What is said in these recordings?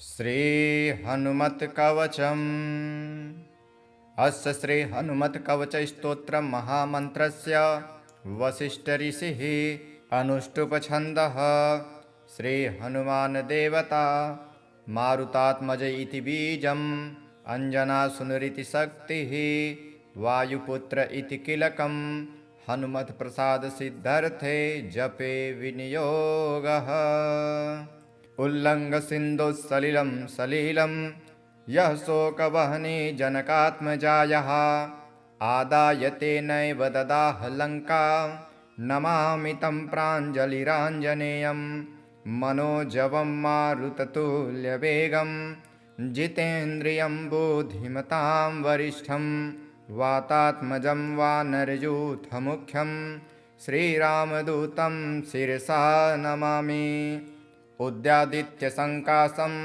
श्री हनुमत कवचम्। अस्य श्री हनुमत कवच स्तोत्र महामन्त्रस्य वसिष्ठ ऋषिः अनुष्टुप छन्दः। श्री हनुमान देवता मारुतात्मज इति बीजम् अंजनासुनुरिति शक्तिः वायुपुत्र इति किलकम् हनुमत प्रसाद सिद्धर्थे जपे विनियोगः। उल्लङ्घ सिन्धुसलिलं सलिलं यः शोकवहने जनकात्मजायः आदाय तेनैव ददाह लङ्कां नमामि तं प्राञ्जलिराञ्जनेयं मनोजवं मारुततुल्यवेगं जितेन्द्रियं बुद्धिमतां वरिष्ठं वातात्मजं वानरयूथमुख्यं श्रीरामदूतं शिरसा नमामि। उद्यादित्यसङ्काशम्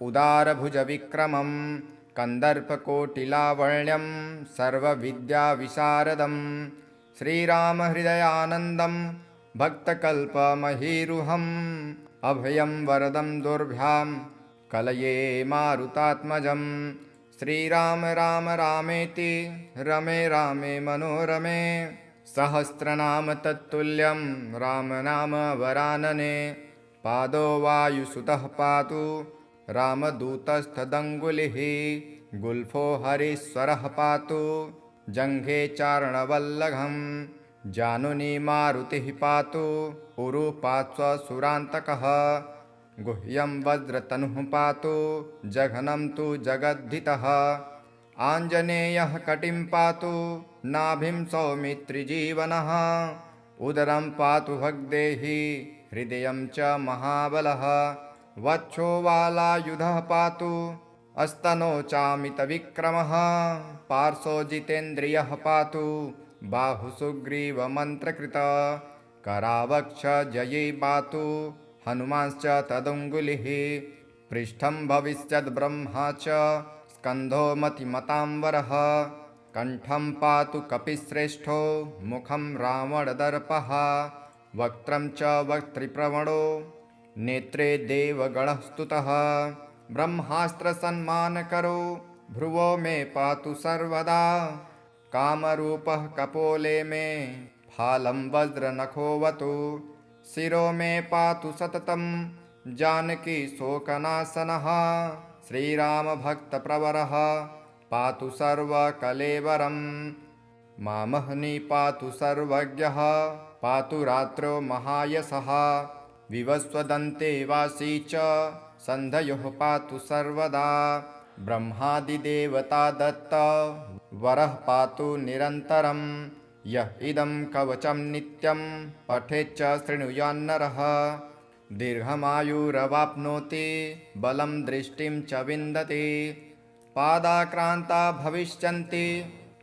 उदारभुजविक्रमं कन्दर्पकोटिलावण्यं सर्वविद्याविशारदं श्रीरामहृदयानन्दं भक्तकल्पमहीरुहम् अभयं वरदं दुर्भ्यां कलये मारुतात्मजं। श्रीराम राम रामेति रमे रामे मनोरमे सहस्रनाम तत्तुल्यं रामनाम वरानने। पादो वायुसुतः पातु रामदूतस्तदङ्गुलिः गुल्फो हरीश्वरः पातु जङ्घे चारणवल्लभं जानुनी मारुतिः पातु उरुपात्स्वसुरान्तकः गुह्यं वज्रतनुः पातु जघनं तु जगद्धितः आञ्जनेयः कटिं पातु नाभिं सौमित्रिजीवनः उदरं पातु भग्देहि हृदयं च महाबलः वक्षो वालायुधः पातु अस्तनो चामितविक्रमः पार्श्वो जितेन्द्रियः पातु बाहुसुग्रीवमन्त्रकृत करावक्ष जयी पातु हनुमांश्च तदङ्गुलिः पृष्ठं भविष्यद्ब्रह्मा च स्कन्धो मतिमतांवरः कण्ठं पातु कपिश्रेष्ठो मुखं रावणदर्पः वक्त्रं च वक्त्रिप्रवणो नेत्रे देवगणः स्तुतः ब्रह्मास्त्रसन्मानकरो भ्रुवो मे पातु सर्वदा कामरूपः कपोले मे फालं वज्रनखोऽवतु शिरो मे पातु सततं जानकी शोकनाशनः श्रीरामभक्तप्रवरः पातु सर्वकलेवरं मामहनि पातु सर्वज्ञः पातु रात्रौ महायशः विवस्वदन्ते वासी च सन्धयोः पातु सर्वदा ब्रह्मादिदेवता दत्त वरः पातु निरन्तरं यः इदं कवचं नित्यं पठेच्च शृणुयान्नरः दीर्घमायुरवाप्नोति बलं दृष्टिं च विन्दति पादाक्रान्ता भविष्यन्ति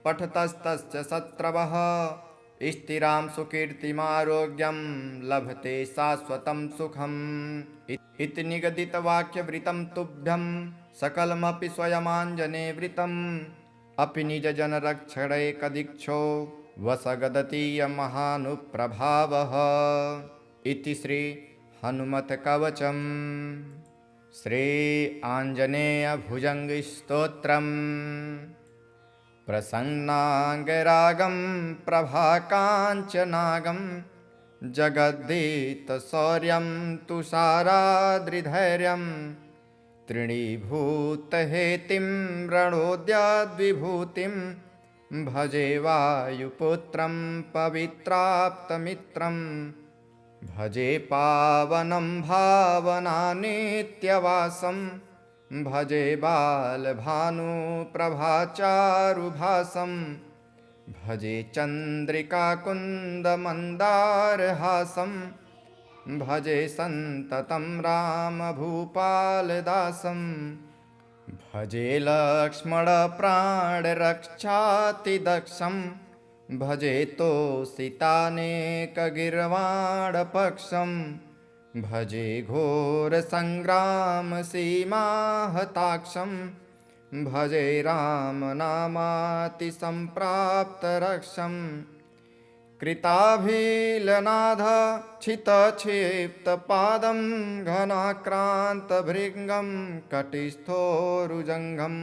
पठतस्तस्य शत्रवः स्थिरां सुकीर्तिमारोग्यं लभते शाश्वतं सुखम् इति निगदितवाक्यवृतं तुभ्यं सकलमपि स्वयमाञ्जनेयवृतम् अपि निजजनरक्षणैकदीक्षो वसगदतीयमहानुप्रभावः इति श्री हनुमत्कवचम्। श्री आञ्जनेयभुजङ्गस्तोत्रम्। प्रसन्नाङ्गरागं प्रभाकाञ्चनागं जगद्धीतशौर्यं तुषाराद्रिधैर्यं तृणीभूतहेतिं रणोद्याद्विभूतिं भजे वायुपुत्रं पवित्राप्तमित्रं भजे पावनं भावनानित्यवासं भजे बालभानुप्रभाचारुभासं भजे चन्द्रिकाकुन्दमन्दारहासं भजे सन्ततं रामभूपालदासं भजे लक्ष्मणप्राणरक्षातिदक्षं भजे तोषितानेकगीर्वाणपक्षं भजे घोरसङ्ग्रामसीमाहताक्षं भजे रामनामातिसम्प्राप्तरक्षं कृताभिलनाथ छितक्षिप्तपादं घनाक्रान्तभृङ्गं कटिस्थोरुजङ्घं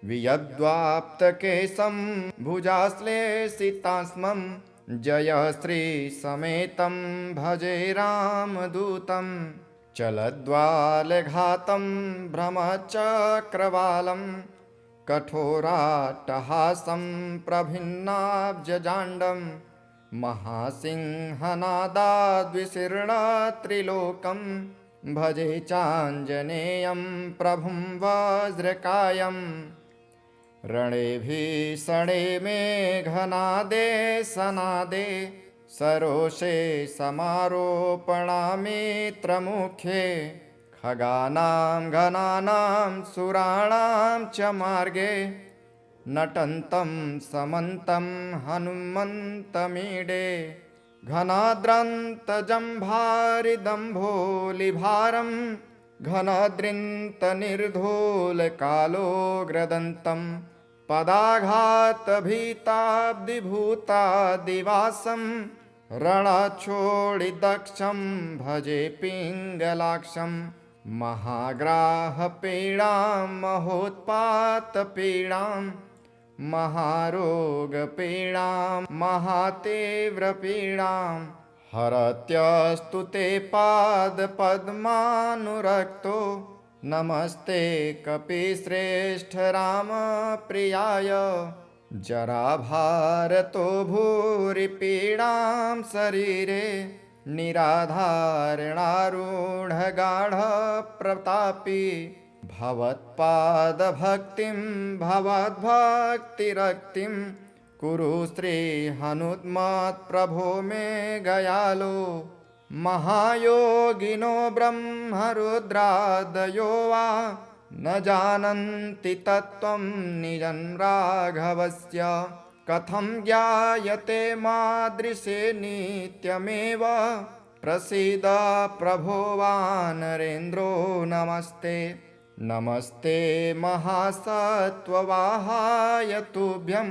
वियद्वाप्तकेशं भुजाश्लेषितास्मं जयश्रीसमेतं भजे रामदूतं चलद्वालघातं भ्रमचक्रवालं कठोराट्टहासं प्रभिन्नाब्जजाण्डं महासिंहनादाद्विशीर्णत्रिलोकं भजे चाञ्जनेयं प्रभुं वज्रकायम् रणे भीषणे मेघनादे सनादे सरोषे समारोपणामित्रमुखे खगानां घनानां सुराणां च मार्गे नटन्तं समन्तं हनुमन्तमीडे घनाद्रन्तजम्भारिदम्भोलिभारं घनद्रिन्तनिर्धूलकालोग्रदन्तं पदाघातभीताब्धिभूतादिवासं रणक्षोडिदक्षं भजे पिङ्गलाक्षं महाग्राहपीडां महोत्पातपीडां महारोगपीडां महातीव्रपीडां हरत्यस्तु ते पादपद्मानुरक्तो नमस्ते कपिश्रेष्ठ रामप्रियाय जराभारतो भूरिपीडां शरीरे निराधारणारूढगाढप्रतापी भवत्पादभक्तिं भवद्भक्तिरक्तिं कुरु श्रीहनुमत्प्रभो मे गयालो महायोगिनो ब्रह्मरुद्रादयो वा न जानन्ति तत्त्वं निजं राघवस्य कथं ज्ञायते मादृशे नित्यमेव प्रसीद प्रभो वानरेन्द्रो नमस्ते नमस्ते महासत्त्ववाहाय तुभ्यं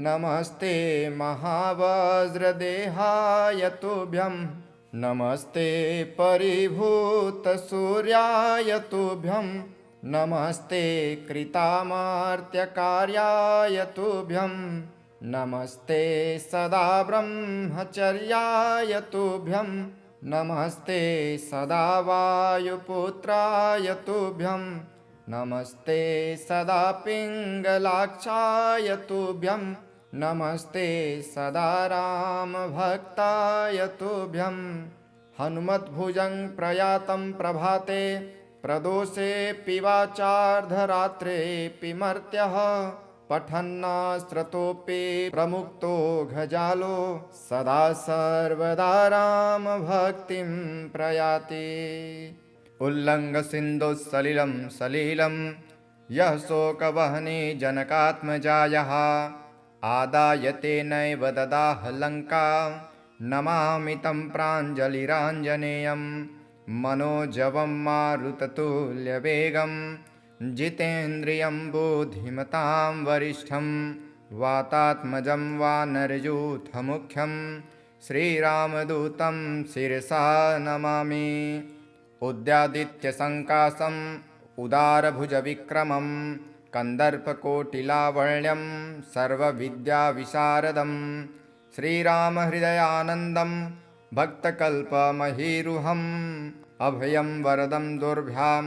नमस्ते महावज्रदेहाय तुभ्यं नमस्ते परिभूतसूर्याय तुभ्यं नमस्ते कृतामर्त्यकार्याय तुभ्यं नमस्ते सदा ब्रह्मचर्याय तुभ्यं नमस्ते सदा वायुपुत्राय तुभ्यं नमस्ते सदा पिङ्गलाक्षाय तुभ्यं नमस्ते सदा रामभक्ताय तुभ्यं हनुमद्भुजं प्रयातं प्रभाते प्रदोषेऽपि वाचार्धरात्रेऽपि मर्त्यः पठन्नास्त्रतोऽपि प्रमुक्तो घजालो सदा सर्वदा रामभक्तिं प्रयाति उल्लङ्घसिन्धुसलिलं सलिलं यः शोकवहने जनकात्मजायः आदायते नैव ददाह लङ्का नमामि तं प्राञ्जलिराञ्जनेयं मनोजवं मारुततुल्यवेगं जितेन्द्रियं बुद्धिमतां वरिष्ठं वातात्मजं वानरयूथमुख्यं श्रीरामदूतं शिरसा नमामि उद्यादित्यसङ्कासम् उदारभुजविक्रमं कन्दर्पकोटिलावण्यं सर्वविद्याविशारदं श्रीरामहृदयानन्दं भक्तकल्पमहीरुहम् अभयं वरदं दुर्भ्यां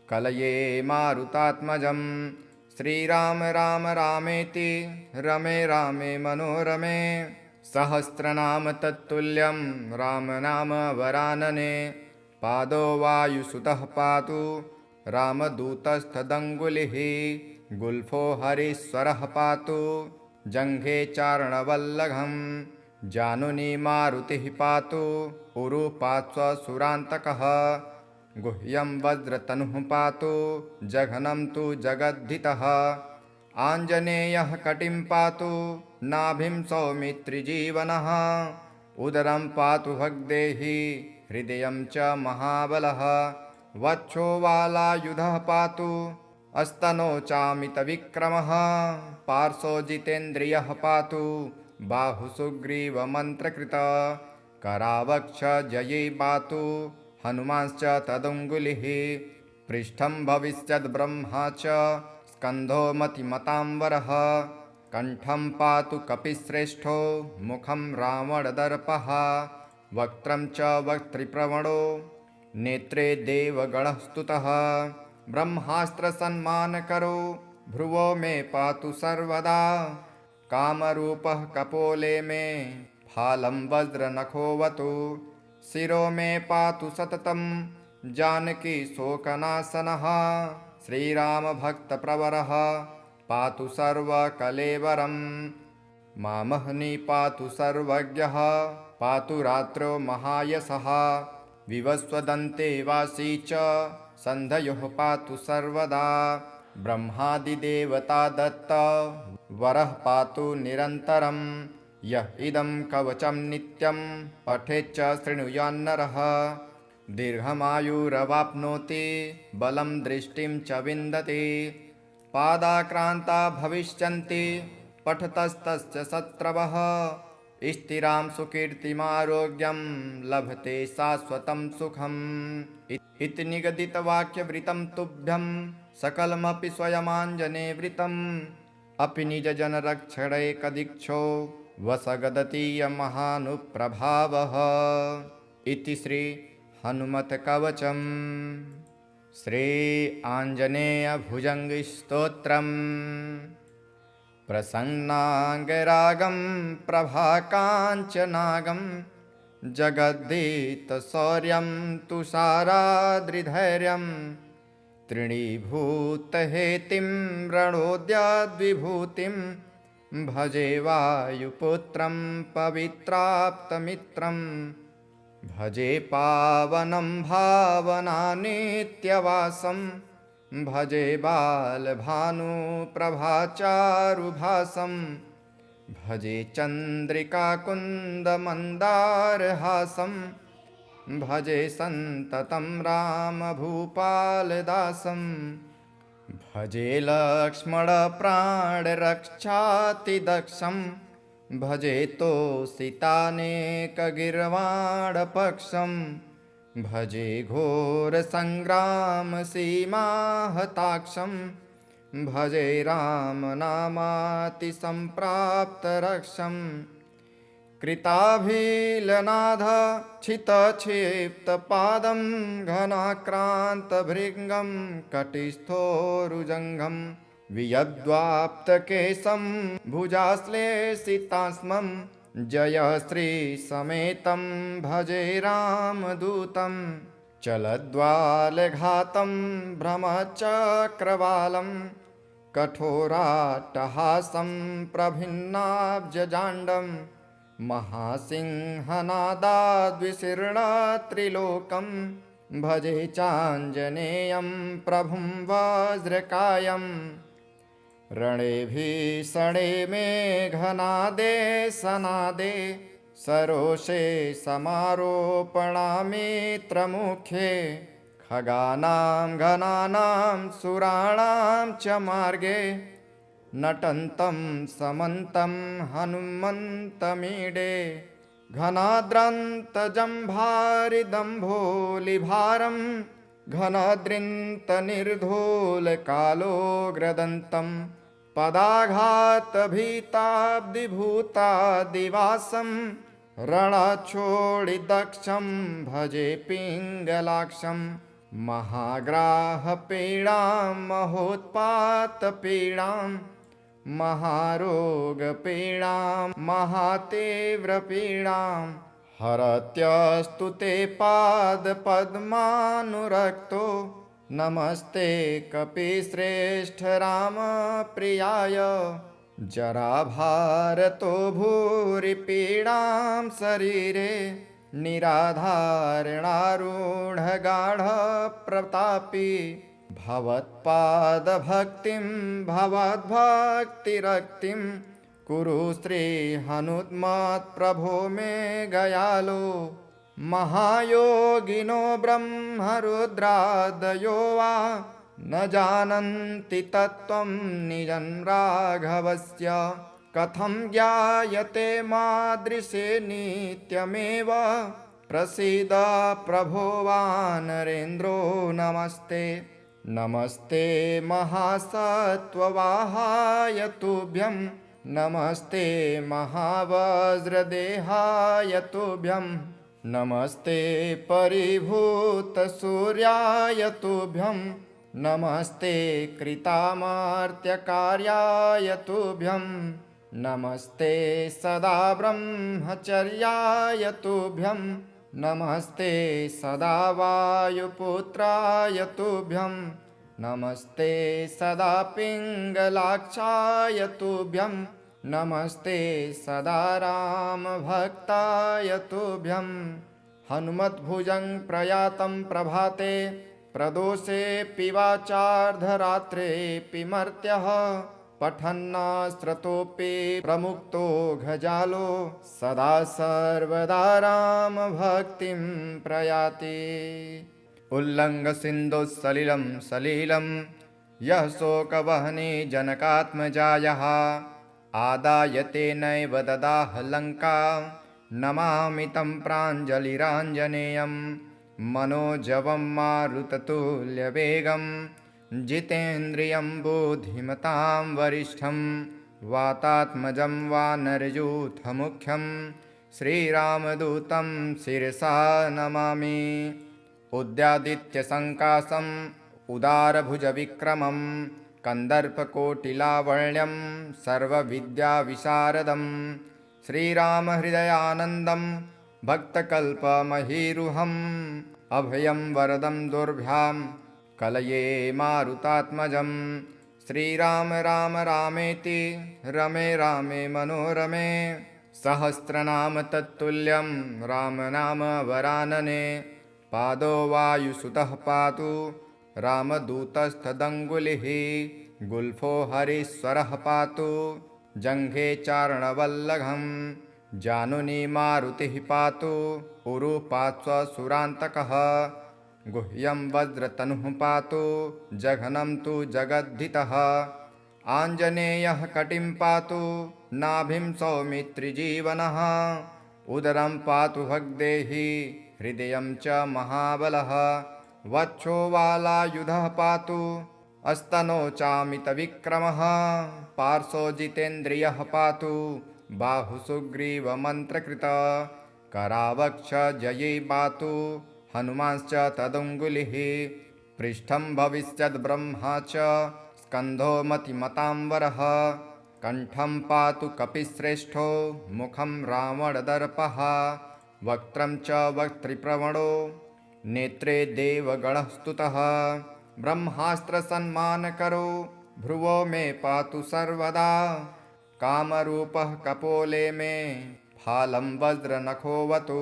कलये मारुतात्मजं श्रीराम राम रामेति रमे रामे मनोरमे सहस्रनाम तत्तुल्यं रामनाम वरानने पादो वायुसुतः पातु रामदूतस्तदङ्गुलिः गुल्फो हरीश्वरः पातु जङ्घे चारणवल्लभं जानुनी मारुतिः पातु उरुपात्स्वसुरान्तकः गुह्यं वज्रतनुः पातु जघनं तु जगद्धितः आञ्जनेयः कटिं पातु नाभिं सौमित्रिजीवनः उदरं पातु भग्देहि हृदयं च महाबलः वक्षो वालायुधः पातु अस्तनो चामितविक्रमः पार्श्वो जितेन्द्रियः पातु बाहुसुग्रीवमन्त्रकृत करावक्ष जये पातु हनुमांश्च तदङ्गुलिः पृष्ठं भविष्यद्ब्रह्मा च स्कन्धो मतिमतांवरः कण्ठं पातु कपिश्रेष्ठो मुखं रावणदर्पः वक्त्रं च वक्त्रिप्रवणो नेत्रे देवगणः स्तुतः ब्रह्मास्त्रसन्मानकरो भ्रुवो मे पातु सर्वदा कामरूपः कपोले मे फालं वज्रनखोऽवतु शिरो मे पातु सततं जानकी शोकनाशनः श्रीरामभक्तप्रवरः पातु सर्वकलेवरं मामहनि पातु सर्वज्ञः पातु रात्रौ महायशः विवस्वदन्ते वासी च सन्धयोः पातु सर्वदा ब्रह्मादिदेवता दत्त वरः पातु निरन्तरं यः इदं कवचं नित्यं पठेच्च शृणुयान्नरः दीर्घमायुरवाप्नोति बलं दृष्टिं च विन्दति पादाक्रान्ता भविष्यन्ति पठतस्तस्य शत्रवः स्थिरां सुकीर्तिमारोग्यं लभते शाश्वतं सुखम् इति निगदितवाक्यवृतं तुभ्यं सकलमपि स्वयमाञ्जनेयवृतम् अपि निजजनरक्षणैकदीक्षो वसगदतीयमहानुप्रभावः इति श्री हनुमत्कवचम् श्री आञ्जनेयभुजङ्गस्तोत्रम् प्रसन्नाङ्गरागं प्रभाकाञ्चनागं जगद्धीतशौर्यं तुषाराद्रिधैर्यं तृणीभूतहेतिं रणोद्याद्विभूतिं भजे वायुपुत्रं पवित्राप्तमित्रं भजे पावनं भावनानित्यवासं भजे बालभानुप्रभाचारुभासं भजे चन्द्रिकाकुन्दमन्दारहासं भजे सन्ततं रामभूपालदासं भजे लक्ष्मणप्राणरक्षातिदक्षं भजे तोषितानेकगीर्वाणपक्षं भजे घोरसङ्ग्रामसीमाहताक्षं भजे रामनामातिसम्प्राप्तरक्षं कृताभिलनाथक्षितक्षिप्तपादं घनाक्रान्तभृङ्गं कटिस्थोरुजङ्घं वियद्वाप्तकेशं भुजाश्लेषितास्मं जयश्रीसमेतं भजे रामदूतं चलद्वालघातं भ्रमचक्रवालं कठोराट्टहासं प्रभिन्नाब्जजाण्डं महासिंहनादाद्विशीर्णत्रिलोकं भजे चाञ्जनेयं प्रभुं वज्रकायम् रणे भीषणे मेघनादे सनादे सरोषे समारोपणामित्रमुखे खगानां घनानां सुराणां च मार्गे नटन्तं समन्तं हनुमन्तमीडे घनाद्रन्तजम्भारिदम्भोलिभारं घनाद्रिन्तनिर्धूलकालोग्रदन्तं पदाघातभीताब्धिभूतादिवासं रणक्षोडिदक्षं भजे पिङ्गलाक्षं महाग्राहपीडां महोत्पातपीडां महारोगपीडां महातीव्रपीडां हरत्यस्तु ते पादपद्मानुरक्तो नमस्ते कपिश्रेष्ठ रामप्रियाय जराभारतो भूरिपीडां शरीरे निराधारणारूढगाढप्रतापी भवत्पादभक्तिं भवद्भक्तिरक्तिं कुरु श्रीहनुमत्प्रभो मे गयालो महायोगिनो ब्रह्मरुद्रादयो वा न जानन्ति तत्त्वं निजं राघवस्य कथं ज्ञायते मादृशे नित्यमेव प्रसीद प्रभो वानरेन्द्रो नमस्ते। नमस्ते महासत्त्ववाहाय तुभ्यं नमस्ते महावज्रदेहाय तुभ्यं नमस्ते परिभूतसूर्याय तुभ्यं नमस्ते कृतामर्त्यकार्याय तुभ्यं नमस्ते सदा ब्रह्मचर्याय तुभ्यं नमस्ते सदा वायुपुत्राय तुभ्यं नमस्ते सदा पिङ्गलाक्षाय तुभ्यं नमस्ते सदा रामभक्ताय तुभ्यं हनुमद्भुजं प्रयातं प्रभाते प्रदोषेऽपि वाचार्धरात्रेऽपि मर्त्यः पठन्नास्त्रतोऽपि प्रमुक्तो घजालो सदा सर्वदा रामभक्तिं प्रयाति। उल्लङ्घसिन्धुसलिलं सलिलं यः शोकवहने जनकात्मजायः आदायते नैव ददाह लङ्का नमामि तं प्राञ्जलिराञ्जनेयं मनोजवं मारुततुल्यवेगं जितेन्द्रियं बुद्धिमतां वरिष्ठं वातात्मजं वानरयूथमुख्यं श्रीरामदूतं शिरसा नमामि। उद्यादित्यसङ्कासम् उदारभुजविक्रमं कन्दर्पकोटिलावण्यं सर्वविद्याविशारदं श्रीरामहृदयानन्दं भक्तकल्पमहीरुहम् अभयं वरदं दुर्भ्यां कलये मारुतात्मजं श्रीराम राम रामेति रमे रामे मनोरमे सहस्रनाम तत्तुल्यं रामनाम वरानने पादो वायुसुतः पातु रामदूतस्तदङ्गुलिः गुल्फो हरीश्वरः पातु जङ्घे चारणवल्लभं जानुनी मारुतिः पातु उरु पार्श्वसुरान्तकः गुह्यं वज्रतनुः पातु जघनं तु जगद्धितः आञ्जनेयः कटिं पातु नाभिं सौमित्रिजीवनः उदरं पातु भग्देहि हृदयं च महाबलः वक्षो वालायुधः पातु अस्तनो चामितविक्रमः पार्श्वो जितेन्द्रियः पातु बाहुसुग्रीवमन्त्रकृत करावक्ष जयी पातु हनुमांश्च तदङ्गुलिः पृष्ठं भविष्यद्ब्रह्मा च स्कन्धो मतिमताम्बरः कण्ठं पातु कपिश्रेष्ठो मुखं रावणदर्पः वक्त्रं च वक्त्रिप्रवणो नेत्रे देवगणः स्तुतः ब्रह्मास्त्रसन्मानकरो भ्रुवो मे पातु सर्वदा कामरूपः कपोले मे फालं वज्रनखोऽवतु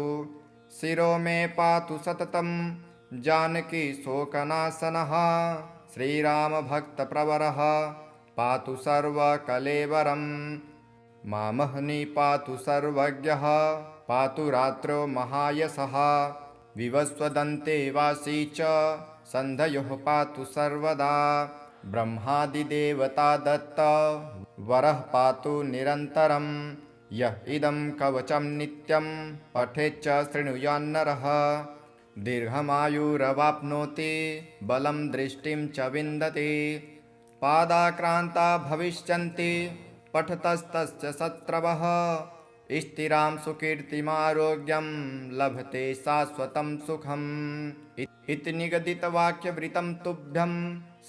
शिरो मे पातु सततं जानकी शोकनाशनः श्रीरामभक्तप्रवरः पातु सर्वकलेवरं मामहनि पातु सर्वज्ञः पातु रात्रौ महायशः विवस्वदन्ते वासी च सन्धयोः पातु सर्वदा ब्रह्मादिदेवता दत्त वरः पातु निरन्तरं यः इदं कवचं नित्यं पठेच्च शृणुयान्नरः दीर्घमायुरवाप्नोति बलं दृष्टिं च विन्दति पादाक्रान्ता भविष्यन्ति पठतस्तस्य शत्रवः स्थिरां सुकीर्तिमारोग्यं लभते शाश्वतं सुखम् इति निगदितवाक्यवृतं तुभ्यं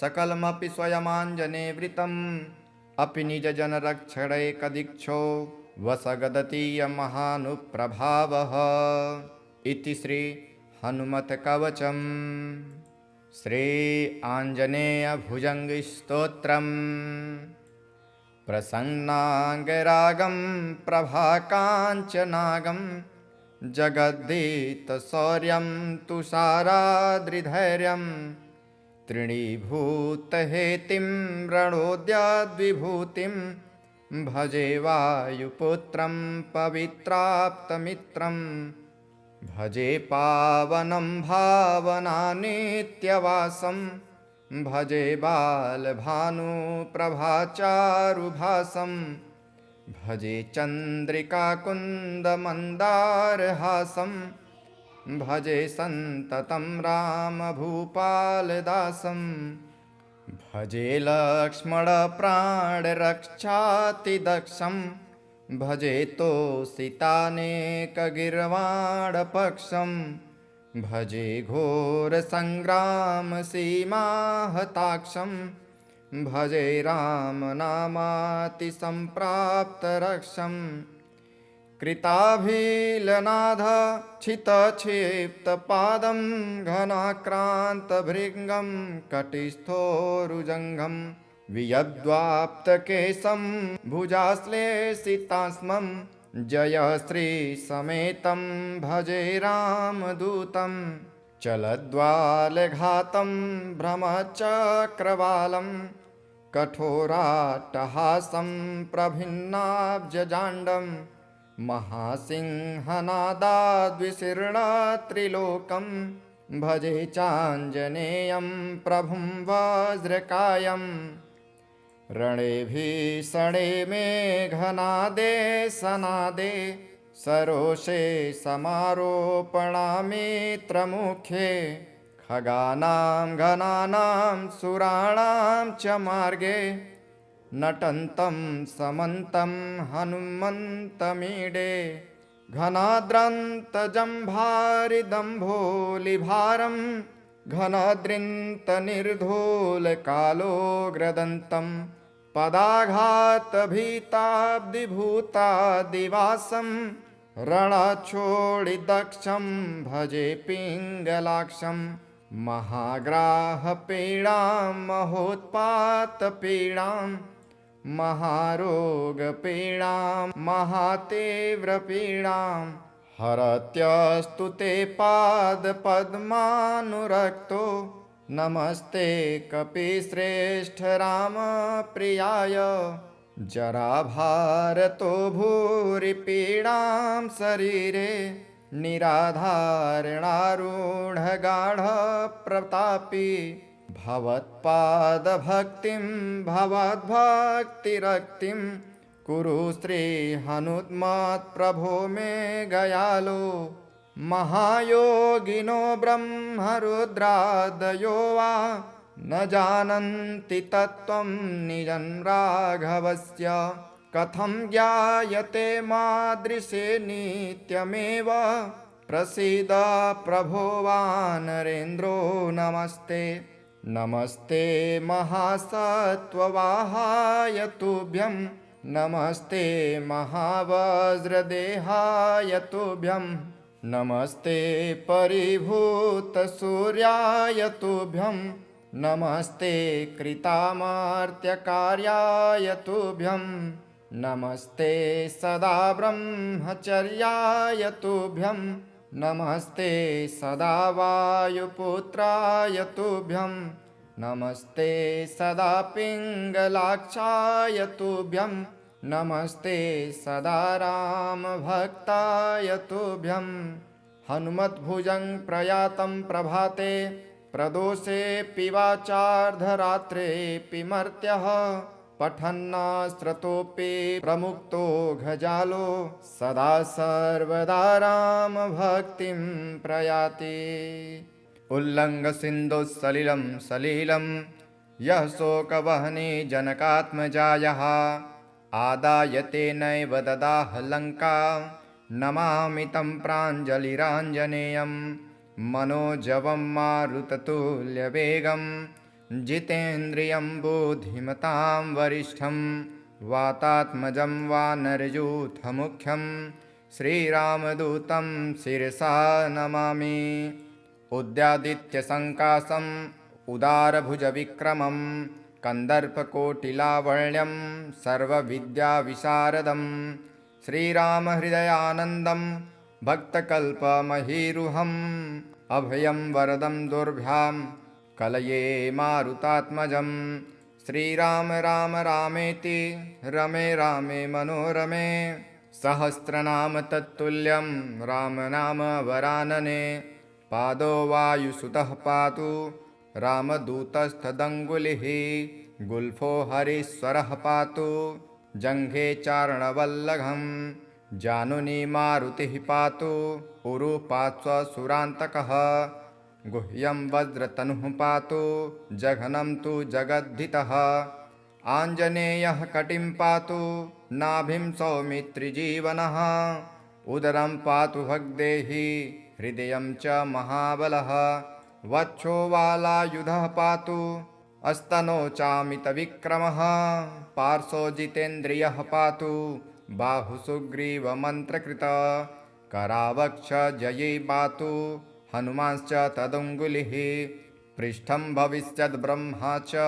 सकलमपि स्वयमाञ्जनेवृतम् अपि निजजनरक्षणैकदीक्षो वसगदतीयमहानुप्रभावः इति श्री हनुमत्कवचम्। श्री आञ्जनेयभुजङ्गस्तोत्रम् प्रसन्नाङ्गरागं प्रभाकाञ्चनागं जगद्धीतशौर्यं तुषाराद्रिधैर्यं तृणीभूतहेतिं रणोद्याद्विभूतिं भजे वायुपुत्रं पवित्राप्तमित्रं भजे पावनं भावनानित्यवासं भजे बालभानुप्रभाचारुभासं भजे चन्द्रिकाकुन्दमन्दारहासं भजे सन्ततं रामभूपालदासं भजे लक्ष्मणप्राणरक्षातिदक्षं भजे तोषितानेकगीर्वाणपक्षं भजे घोरसङ्ग्रामसीमाहताक्षं भजे रामनामातिसम्प्राप्तरक्षं कृताभिलनाथक्षितक्षिप्तपादं घनाक्रान्तभृङ्गं कटिस्थोरुजङ्घं वियद्वाप्तकेशं भुजाश्लेषितास्मं जयश्रीसमेतं भजे रामदूतं चलद्वालघातं भ्रमचक्रवालं कठोराट्टहासं प्रभिन्नाब्जजाण्डं महासिंहनादाद्विशीर्णत्रिलोकं भजे चाञ्जनेयं प्रभुं वज्रकायम् रणे भीषणे मेघनादे सनादे सरोषे समारोपणामित्रमुखे खगानां घनानां सुराणां च मार्गे नटन्तं समन्तं हनुमन्तमीडे घनाद्रन्तजम्भारिदम्भोलिभारं घनद्रिन्तनिर्धूलकालोग्रदन्तं पदाघातभीताब्धिभूतादिवासं रणक्षोणिदक्षं भजे पिङ्गलाक्षं महाग्राहपीडां महोत्पातपीडां महारोगपीडां महातीव्रपीडां हरत्यस्तु ते पादपद्मानुरक्तो नमस्ते कपिश्रेष्ठ रामप्रियाय जराभारतो भूरिपीडां शरीरे निराधारणारूढगाढप्रतापी भवत्पादभक्तिं भवद्भक्तिरक्तिं कुरु श्रीहनुमत्प्रभो मे गयालो महायोगिनो ब्रह्मरुद्रादयो वा न जानन्ति तत्त्वं निजं राघवस्य कथं ज्ञायते मादृशे नित्यमेव प्रसीद प्रभो वानरेन्द्रो नमस्ते नमस्ते महासत्त्ववाहाय तुभ्यं नमस्ते महावज्रदेहाय तुभ्यं नमस्ते परिभूतसूर्याय तुभ्यं नमस्ते कृतामर्त्यकार्याय तुभ्यं नमस्ते सदा ब्रह्मचर्याय तुभ्यं नमस्ते सदा वायुपुत्राय तुभ्यं नमस्ते सदा पिङ्गलाक्षाय तुभ्यं नमस्ते सदा रामभक्ताय तुभ्यं हनुमद्भुजं प्रयातं प्रभाते प्रदोषेऽपि वाचार्धरात्रेऽपि मर्त्यः पठन्नास्त्रतोऽपि प्रमुक्तो घजालो सदा सर्वदा रामभक्तिं प्रयाति उल्लङ्घसिन्धुसलिलं सलिलं यः शोकवहने जनकात्मजायः आदायते नैव ददाह लङ्का नमामि तं प्राञ्जलिराञ्जनेयं मनोजवं मारुततुल्यवेगं जितेन्द्रियं बुद्धिमतां वरिष्ठं वातात्मजं वानरयूथमुख्यं श्रीरामदूतं शिरसा नमामि उद्यादित्यसङ्कासम् उदारभुजविक्रमं कन्दर्पकोटिलावण्यं सर्वविद्याविशारदं श्रीरामहृदयानन्दं भक्तकल्पमहीरुहम् अभयं वरदं दुर्भ्यां कलये मारुतात्मजं श्रीराम राम रामेति रमे रामे मनोरमे सहस्रनाम तत्तुल्यं रामनाम वरानने पादो वायुसुतः पातु रामदूतस्थदङ्गुलिः गुल्फो हरीश्वरः पातु जङ्घे चारणवल्लभं जानुनि मारुतिः पातु उरुपात्स्वसुरान्तकः गुह्यं वज्रतनुः पातु जघनं तु जगद्धितः आञ्जनेयः कटिं पातु नाभिं सौमित्रिजीवनः उदरं पातु भग्देहि हृदयं च महाबलः वक्षो वालायुधः पातु अस्तनो चामितविक्रमः पार्श्वो जितेन्द्रियः पातु बाहुसुग्रीवमन्त्रकृत करावक्ष जये पातु हनुमांश्च तदङ्गुलिः पृष्ठं भविष्यद्ब्रह्मा च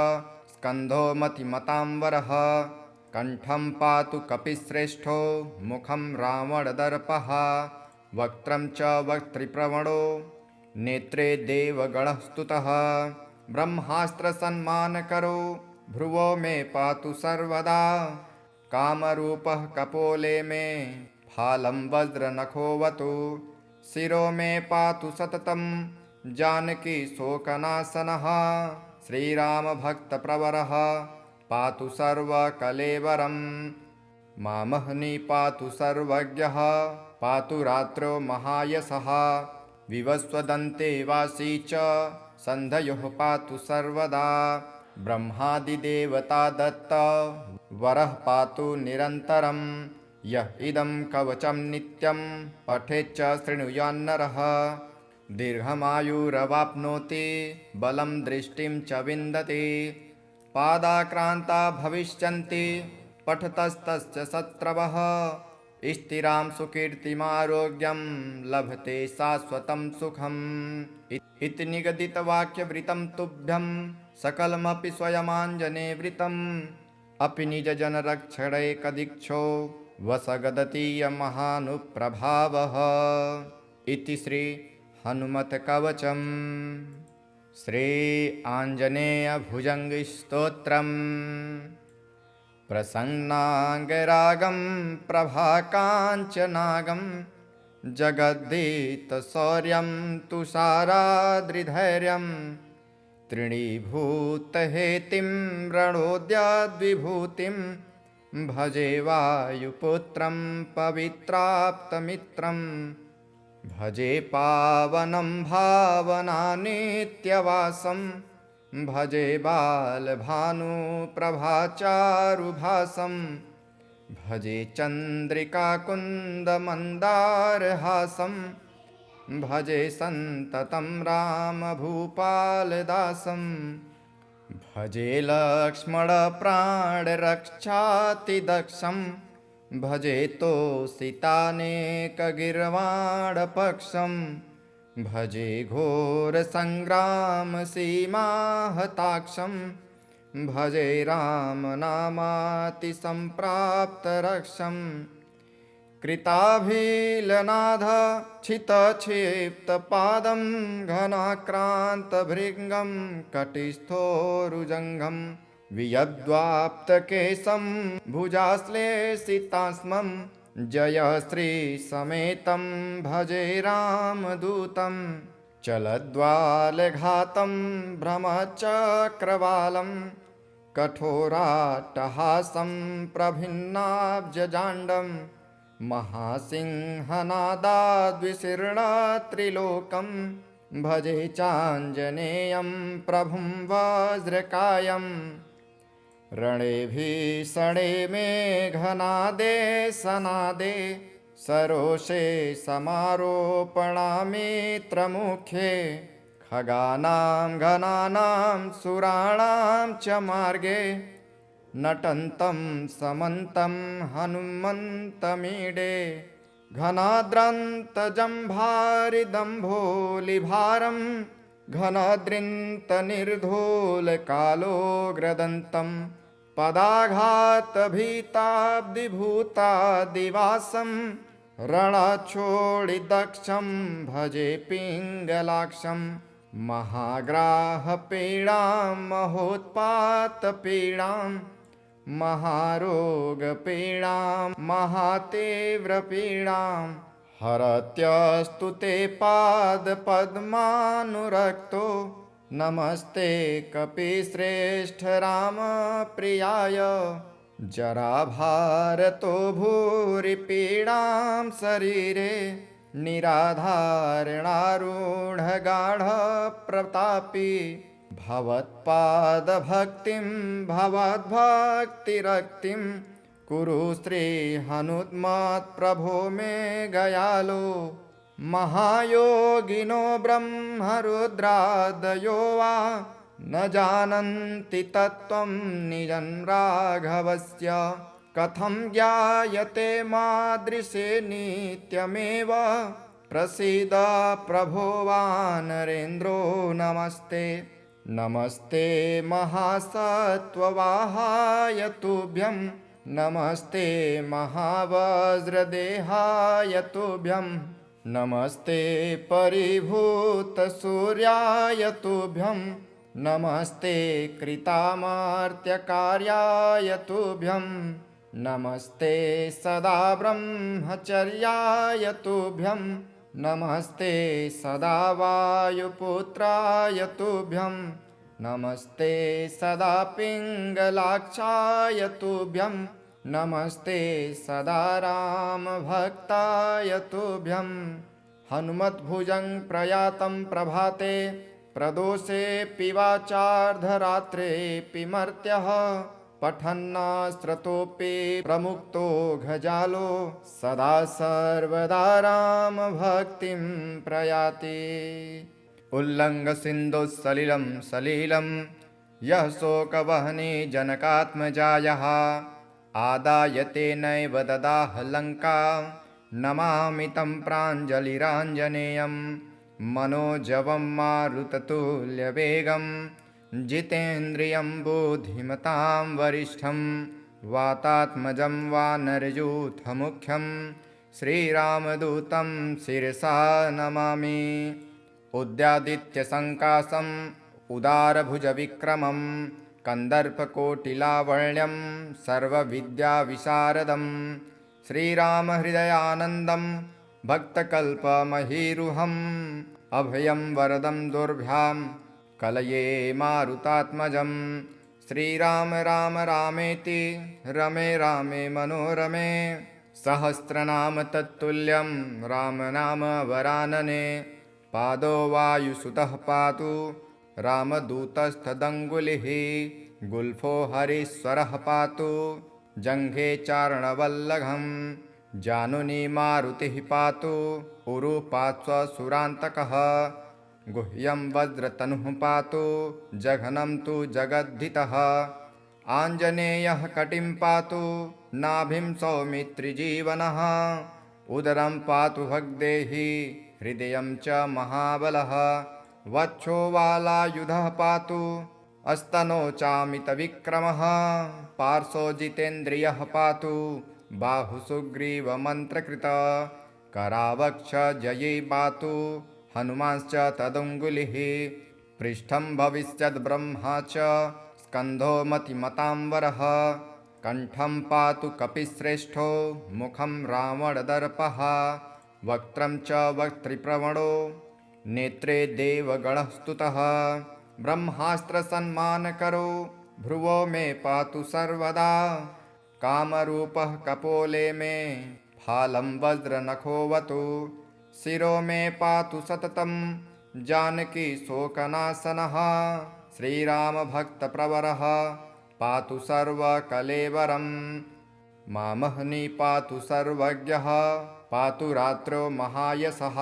स्कन्धो मतिमताम्बरः कण्ठं पातु कपिश्रेष्ठो मुखं रावणदर्पः वक्त्रं च वक्त्रिप्रवणो नेत्रे देवगणः स्तुतः ब्रह्मास्त्रसन्मानकरो भ्रुवो मे पातु सर्वदा कामरूपः कपोले मे फालं वज्रनखोऽवतु शिरो मे पातु सततं जानकी शोकनाशनः श्रीरामभक्तप्रवरः पातु सर्वकलेवरं मामहनि पातु सर्वज्ञः पातु रात्रौ महायशः विवस्वदन्ते वासी च सन्धयोः पातु सर्वदा ब्रह्मादिदेवता दत्त वरः पातु निरन्तरं यः इदं कवचं नित्यं पठेच्च शृणुयान्नरः दीर्घमायुरवाप्नोति बलं दृष्टिं च विन्दति पादाक्रान्ता भविष्यन्ति पठतस्तस्य शत्रवः स्थिरां सुकीर्तिमारोग्यं लभते शाश्वतं सुखम् इति निगदितवाक्यवृतं तुभ्यं सकलमपि स्वयमाञ्जनेवृतम् अपि निजजनरक्षणैकदीक्षो वसगदतीयमहानुप्रभावः इति श्री हनुमत्कवचम् श्री आञ्जनेयभुजङ्गस्तोत्रम् प्रसन्नाङ्गरागं प्रभाकाञ्चनागं जगद्धीतशौर्यं तुषाराद्रिधैर्यं तृणीभूतहेतिं रणोद्याद्विभूतिं भजे वायुपुत्रं पवित्राप्तमित्रं भजे पावनं भावनानित्यवासं भजे बालभानुप्रभाचारुभासं भजे चन्द्रिकाकुन्दमन्दारहासं भजे सन्ततं रामभूपालदासं भजे लक्ष्मणप्राणरक्षातिदक्षं भजे तोषितानेकगीर्वाणपक्षं भजे घोरसङ्ग्रामसीमाहताक्षं भजे रामनामातिसम्प्राप्तरक्षं कृताभिलनाथक्षितक्षिप्तपादं घनाक्रान्तभृङ्गं कटिस्थोरुजङ्घं वियद्वाप्तकेशं भुजाश्लेषितास्मं जयश्रीसमेतं भजे रामदूतं चलद्वालघातं भ्रमचक्रवालं कठोराट्टहासं प्रभिन्नाब्जजाण्डं महासिंहनादाद्विशीर्णत्रिलोकं भजे चाञ्जनेयं प्रभुं वज्रकायम् रणे भीषणे मेघनादे सनादे सरोषे समारोपणामित्रमुखे खगानां घनानां सुराणां च मार्गे नटन्तं समन्तं हनुमन्तमीडे घनाद्रन्तजम्भारिदम्भोलिभारं घनाद्रिन्तनिर्धूलकालोग्रदन्तं पदाघातभीताब्धिभूतादिवासं रणक्षोडिदक्षं भजे पिङ्गलाक्षं महाग्राहपीडां महोत्पातपीडां महारोगपीडां महातीव्रपीडां हरत्यस्तु ते पादपद्मानुरक्तो नमस्ते कपिश्रेष्ठ रामप्रियाय जराभारतो भूरिपीडां शरीरे निराधारणारूढगाढप्रतापी भवत्पादभक्तिं भवद्भक्तिरक्तिं कुरु श्रीहनुमत्प्रभो मे गयालो। महायोगिनो ब्रह्मरुद्रादयो वा न जानन्ति तत्त्वं निजं राघवस्य। कथं ज्ञायते मादृशे नित्यमेव प्रसीद प्रभो वानरेन्द्रो नमस्ते। नमस्ते महासत्त्ववाहाय तुभ्यं नमस्ते महावज्रदेहाय तुभ्यं नमस्ते परिभूतसूर्याय तुभ्यं नमस्ते कृतामर्त्यकार्याय तुभ्यं नमस्ते सदा ब्रह्मचर्याय तुभ्यं नमस्ते सदा वायुपुत्राय तुभ्यं नमस्ते सदा पिङ्गलाक्षाय तुभ्यं नमस्ते सदा रामभक्ताय तुभ्यं। हनुमद्भुजं प्रयातं प्रभाते प्रदोषेऽपि वाचार्धरात्रेऽपि मर्त्यः पठन्नास्त्रतोऽपि प्रमुक्तो घजालो सदा सर्वदा रामभक्तिं प्रयाति। उल्लङ्घसिन्धुसलिलं सलिलं यः शोकवहने जनकात्मजायः आदायते नैव ददाह लङ्का नमामि तं प्राञ्जलिराञ्जनेयं मनोजवं मारुततुल्यवेगं जितेन्द्रियं बुद्धिमतां वरिष्ठं वातात्मजं वानरयूथमुख्यं श्रीरामदूतं शिरसा नमामि। उद्यादित्यसङ्कासम् उदारभुजविक्रमं कन्दर्पकोटिलावण्यं सर्वविद्याविशारदं श्रीरामहृदयानन्दं भक्तकल्पमहीरुहम् अभयं वरदं दुर्भ्यां कलये मारुतात्मजं। श्रीराम राम रामेति रमे रामे मनोरमे सहस्रनाम तत्तुल्यं रामनाम वरानने। पादो वायुसुतः पातु रामदूतस्तदङ्गुलिः गुल्फो हरीश्वरः पातु जङ्घे चारणवल्लभं। जानुनी मारुतिः पातु उरुपात्स्वसुरान्तकः गुह्यं वज्रतनुः पातु जघनं तु जगद्धितः। आञ्जनेयः कटिं पातु नाभिं सौमित्रिजीवनः उदरं पातु भग्देहि हृदयं च महाबलः। वक्षो वालायुधः पातु अस्तनो चामितविक्रमः पार्श्वो जितेन्द्रियः पातु बाहुसुग्रीवमन्त्रकृत। करावक्ष जयी पातु हनुमांश्च तदङ्गुलिः पृष्ठं भविष्यद्ब्रह्मा च स्कन्धो मतिमताम्बरः। कण्ठं पातु कपिश्रेष्ठो मुखं रावणदर्पः वक्त्रं च वक्त्रिप्रवणो नेत्रे देवगणः स्तुतः। ब्रह्मास्त्रसन्मानकरो भ्रुवो मे पातु सर्वदा कामरूपः कपोले मे फालं वज्रनखोऽवतु। शिरो मे पातु सततं जानकी शोकनाशनः श्रीरामभक्तप्रवरः पातु सर्वकलेवरं। मामहनि पातु सर्वज्ञः पातु रात्रौ महायशः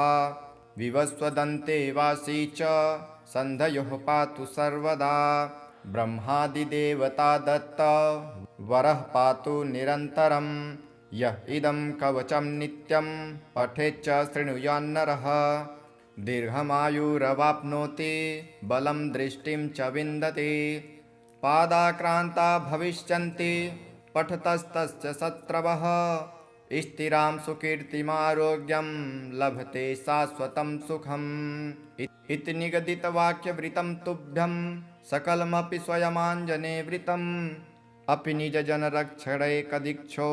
विवस्वदन्ते वासी च सन्धयोः पातु सर्वदा। ब्रह्मादिदेवता दत्त वरः पातु निरन्तरं यः इदं कवचं नित्यं पठेच्च शृणुयान्नरः। दीर्घमायुरवाप्नोति बलं दृष्टिं च विन्दति पादाक्रान्ता भविष्यन्ति पठतस्तस्य शत्रवः। स्थिरां सुकीर्तिमारोग्यं लभते शाश्वतं सुखम् इति निगदितवाक्यवृतं तुभ्यं सकलमपि स्वयमाञ्जनेवृतम् अपि निजजनरक्षणैकदीक्षो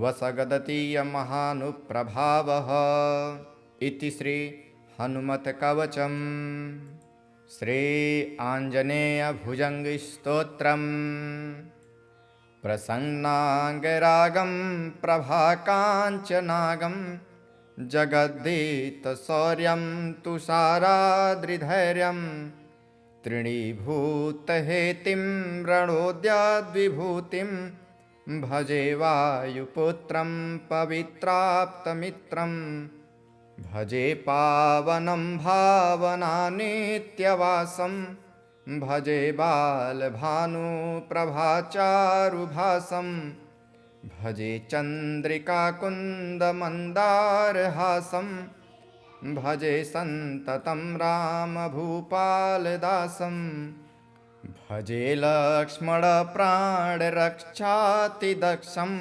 वसगदतीयमहानुप्रभावः इति श्री हनुमत्कवचम्। श्री आञ्जनेयभुजङ्गस्तोत्रम्। प्रसन्नाङ्गरागं प्रभाकाञ्चनागं जगद्धीतशौर्यं तुषाराद्रिधैर्यं तृणीभूतहेतिं रणोद्याद्विभूतिं भजे वायुपुत्रं पवित्राप्तमित्रं भजे पावनं भावनानित्यवासं भजे बालभानुप्रभाचारुभासं भजे चन्द्रिकाकुन्दमन्दारहासं भजे सन्ततं रामभूपालदासं भजे लक्ष्मणप्राणरक्षातिदक्षं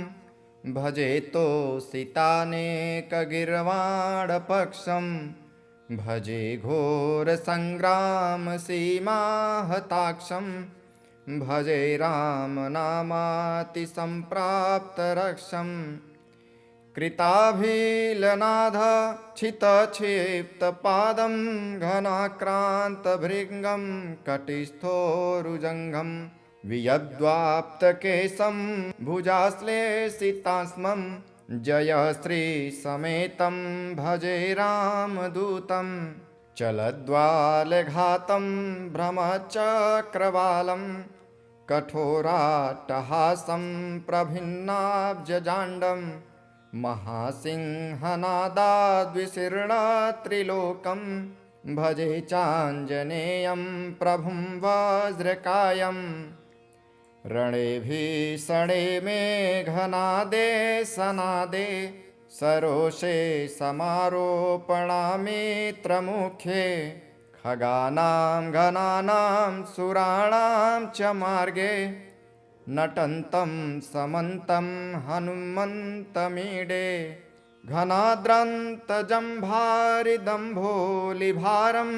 भजे तोषितानेकगीर्वाणपक्षं भजे घोरसङ्ग्रामसीमाहताक्षं भजे रामनामातिसम्प्राप्तरक्षं कृताभिलनादच्छितक्षिप्तपादं घनाक्रान्तभृङ्गं कटिस्थोरुजङ्घं वियद्वाप्तकेशं भुजाश्लेषितास्मं जयश्रीसमेतं भजे रामदूतं चलद्वालघातं भ्रमचक्रवालं कठोराट्टहासं प्रभिन्नाब्जजाण्डं महासिंहनादाद्विशीर्णत्रिलोकं भजे चाञ्जनेयं प्रभुं वज्रकायं रणे भीषणे मेघनादे सनादे सरोषे समारोपणामित्रमुखे खगानां घनानां सुराणां च मार्गे नटन्तं समन्तं हनुमन्तमीडे घनाद्रन्तजम्भारिदम्भोलिभारं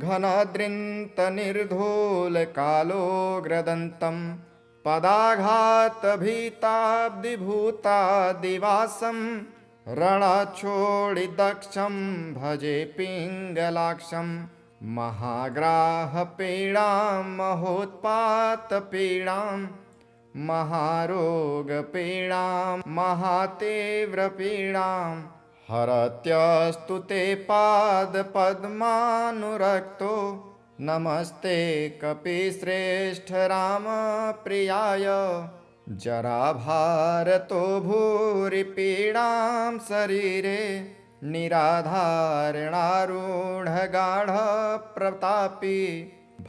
घनाद्रिन्तनिर्धूलकालोग्रदन्तं पदाघातभीताब्धिभूतादिवासं रणक्षोणिदक्षं भजे पिङ्गलाक्षं महाग्राहपीडां महोत्पातपीडां महारोगपीडां महातीव्रपीडां हरत्यस्तु ते पादपद्मानुरक्तो नमस्ते कपिश्रेष्ठ रामप्रियाय जराभारतो भूरिपीडां शरीरे निराधारणारूढगाढप्रतापी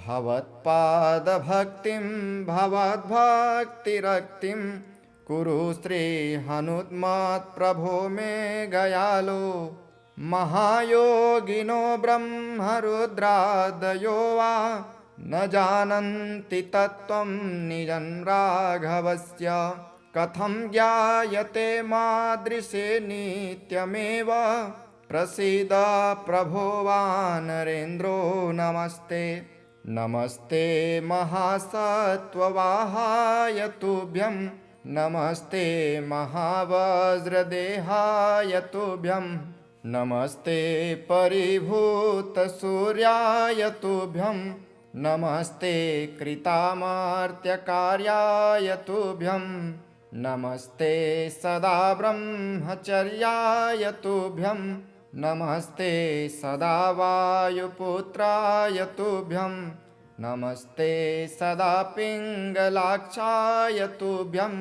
भवत्पादभक्तिं भवद्भक्तिरक्तिं कुरु श्रीहनुमत्प्रभो मे गयालो महायोगिनो ब्रह्मरुद्रादयो वा न जानन्ति तत्त्वं निजं राघवस्य कथं ज्ञायते मादृशे नित्यमेव प्रसीद प्रभो वानरेन्द्रो नमस्ते नमस्ते महासत्त्ववाहाय तुभ्यं नमस्ते महावज्रदेहाय तुभ्यं नमस्ते परिभूतसूर्याय तुभ्यं नमस्ते कृतामर्त्यकार्याय तुभ्यं नमस्ते सदा ब्रह्मचर्याय तुभ्यं नमस्ते सदा वायुपुत्राय तुभ्यं नमस्ते सदा पिङ्गलाक्षाय तुभ्यं